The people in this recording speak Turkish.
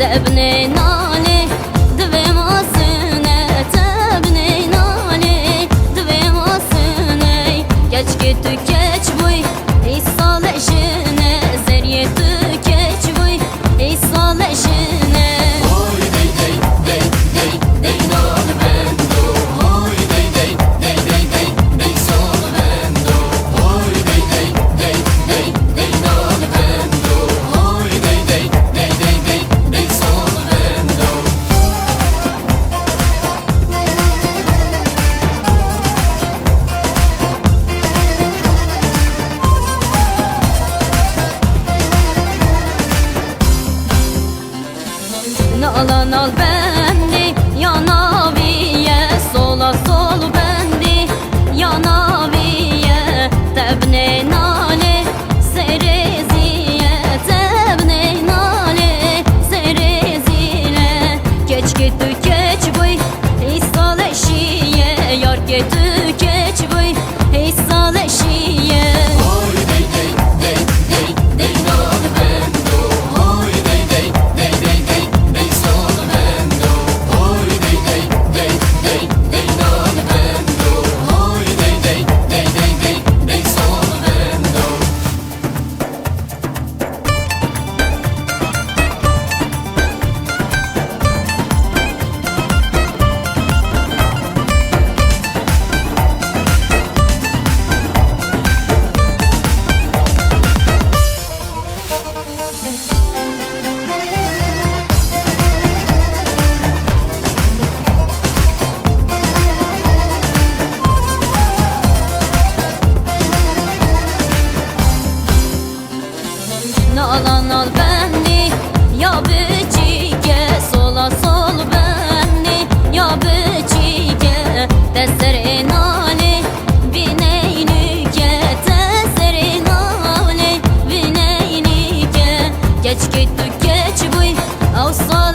تبني نالي دوي masine tebni nali دوي masine geç git geç buy İsal eşine zeriye geç buy İsal eşine Oy dey dey dey dey dey nal bendo. Oy dey dey dey dey dey dey sol bendo. Oy dey dey dey dey dey nal bendo. Oy dey dey dey dey dey dey sol bendo. Nalan al bendi yanaviye sola sol bendi yanaviye tebne nale sereziye tebne nale serezile geç git geç buy İsal eşiye yar git geç buy İsal eşiye Oy dey dey dey dey dey nal bendo. Oy dey dey dey dey dey dey sol bendo. Oy dey dey dey dey dey nal bendo. Oy dey dey dey dey dey dey sol bendo. Nalan al bendi ya bıçike sola sol bendi ya bıçike tesere nale bineynike tesere nale bineynike geç git geç buy avsal